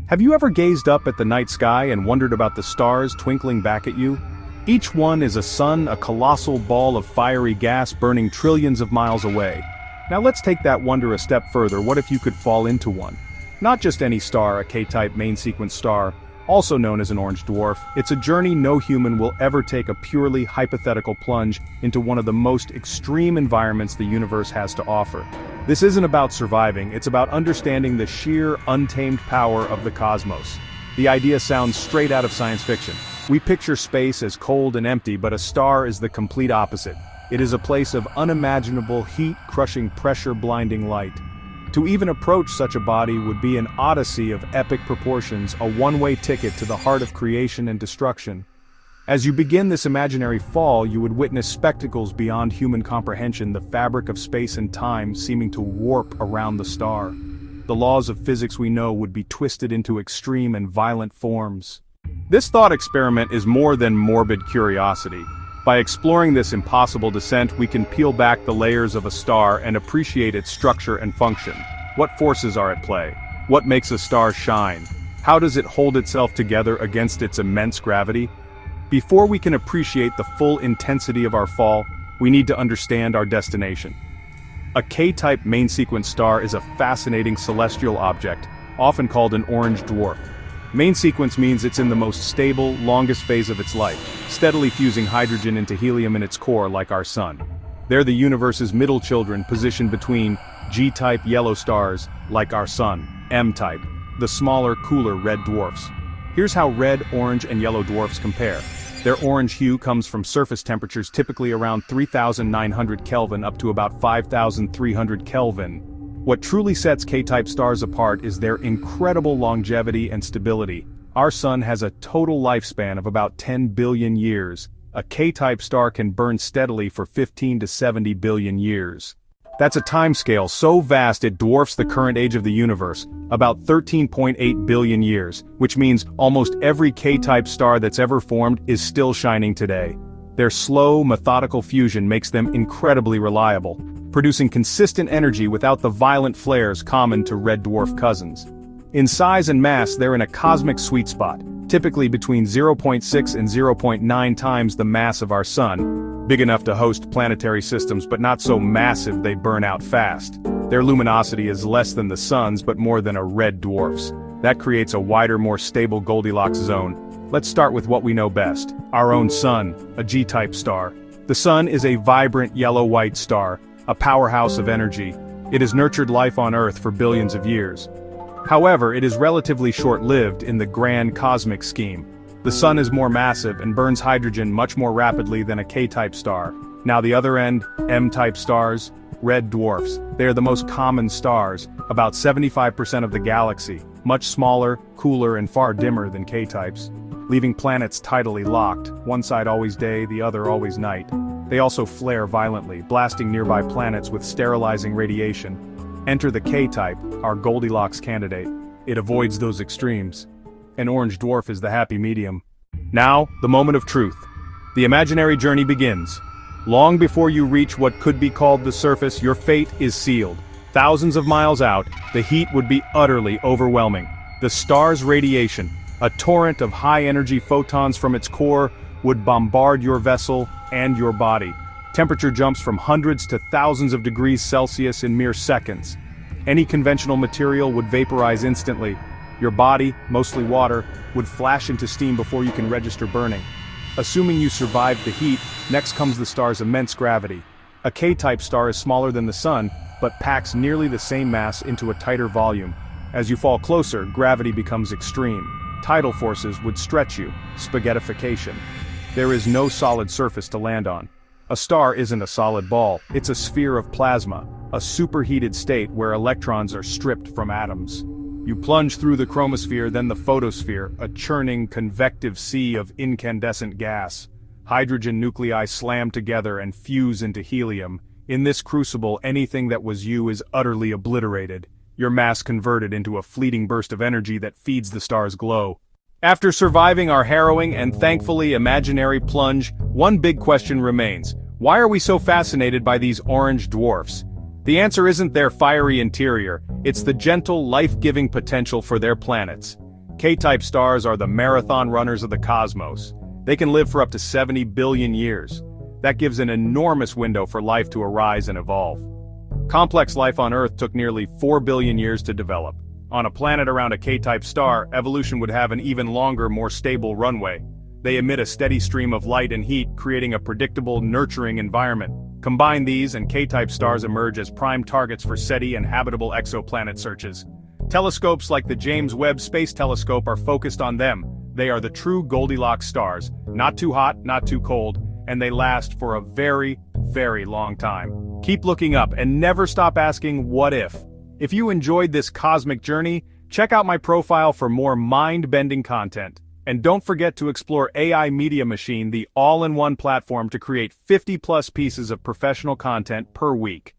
Have you ever gazed up at the night sky and wondered about the stars twinkling back at you? Each one is a sun, a colossal ball of fiery gas burning trillions of miles away. Now let's take that wonder a step further. What if you could fall into one? Not just any star, a K-type main sequence star, also known as an orange dwarf. It's a journey no human will ever take, a purely hypothetical plunge into one of the most extreme environments the universe has to offer. This isn't about surviving, it's about understanding the sheer, untamed power of the cosmos. The idea sounds straight out of science fiction. We picture space as cold and empty, but a star is the complete opposite. It is a place of unimaginable heat, crushing pressure, blinding light. To even approach such a body would be an odyssey of epic proportions, a one-way ticket to the heart of creation and destruction. As you begin this imaginary fall, you would witness spectacles beyond human comprehension, the fabric of space and time seeming to warp around the star. The laws of physics we know would be twisted into extreme and violent forms. This thought experiment is more than morbid curiosity. By exploring this impossible descent, we can peel back the layers of a star and appreciate its structure and function. What forces are at play? What makes a star shine? How does it hold itself together against its immense gravity? Before we can appreciate the full intensity of our fall, we need to understand our destination. A K-type main sequence star is a fascinating celestial object, often called an orange dwarf. Main sequence means it's in the most stable, longest phase of its life, steadily fusing hydrogen into helium in its core like our sun. They're the universe's middle children, positioned between G-type yellow stars, like our sun, M-type, the smaller, cooler red dwarfs. Here's how red, orange, and yellow dwarfs compare. Their orange hue comes from surface temperatures typically around 3,900 Kelvin up to about 5,300 Kelvin. What truly sets K-type stars apart is their incredible longevity and stability. Our sun has a total lifespan of about 10 billion years. A K-type star can burn steadily for 15 to 70 billion years. That's a timescale so vast it dwarfs the current age of the universe, about 13.8 billion years, which means almost every K-type star that's ever formed is still shining today. Their slow, methodical fusion makes them incredibly reliable, producing consistent energy without the violent flares common to red dwarf cousins. In size and mass, they're in a cosmic sweet spot, typically between 0.6 and 0.9 times the mass of our sun, big enough to host planetary systems but not so massive they burn out fast. Their luminosity is less than the sun's but more than a red dwarf's. That creates a wider, more stable Goldilocks zone. Let's start with what we know best, our own sun, a G-type star. The sun is a vibrant yellow-white star, a powerhouse of energy. It has nurtured life on Earth for billions of years. However, it is relatively short-lived in the grand cosmic scheme. The sun is more massive and burns hydrogen much more rapidly than a K-type star. Now the other end, M-type stars, red dwarfs. They are the most common stars, about 75% of the galaxy, much smaller, cooler, and far dimmer than K-types, leaving planets tidally locked, one side always day, the other always night. They also flare violently, blasting nearby planets with sterilizing radiation. Enter the K-type, our Goldilocks candidate. It avoids those extremes. An orange dwarf is the happy medium. Now, the moment of truth. The imaginary journey begins. Long before you reach what could be called the surface, your fate is sealed. Thousands of miles out, the heat would be utterly overwhelming. The star's radiation, a torrent of high-energy photons from its core, would bombard your vessel and your body. Temperature jumps from hundreds to thousands of degrees Celsius in mere seconds. Any conventional material would vaporize instantly. Your body, mostly water, would flash into steam before you can register burning. Assuming you survived the heat, next comes the star's immense gravity. A K-type star is smaller than the sun, but packs nearly the same mass into a tighter volume. As you fall closer, gravity becomes extreme. Tidal forces would stretch you, spaghettification. There is no solid surface to land on. A star isn't a solid ball, it's a sphere of plasma, a superheated state where electrons are stripped from atoms. You plunge through the chromosphere, then the photosphere, a churning, convective sea of incandescent gas. Hydrogen nuclei slam together and fuse into helium. In this crucible, anything that was you is utterly obliterated, your mass converted into a fleeting burst of energy that feeds the star's glow. After surviving our harrowing and thankfully imaginary plunge, one big question remains. Why are we so fascinated by these orange dwarfs? The answer isn't their fiery interior, it's the gentle, life-giving potential for their planets. K-type stars are the marathon runners of the cosmos. They can live for up to 70 billion years. That gives an enormous window for life to arise and evolve. Complex life on Earth took nearly 4 billion years to develop. On a planet around a K-type star, evolution would have an even longer, more stable runway. They emit a steady stream of light and heat, creating a predictable, nurturing environment. Combine these and K-type stars emerge as prime targets for SETI and habitable exoplanet searches. Telescopes like the James Webb Space Telescope are focused on them. They are the true Goldilocks stars, not too hot, not too cold, and they last for a very, very long time. Keep looking up and never stop asking what if. If you enjoyed this cosmic journey, check out my profile for more mind-bending content. And don't forget to explore AI Media Machine, the all-in-one platform to create 50+ pieces of professional content per week.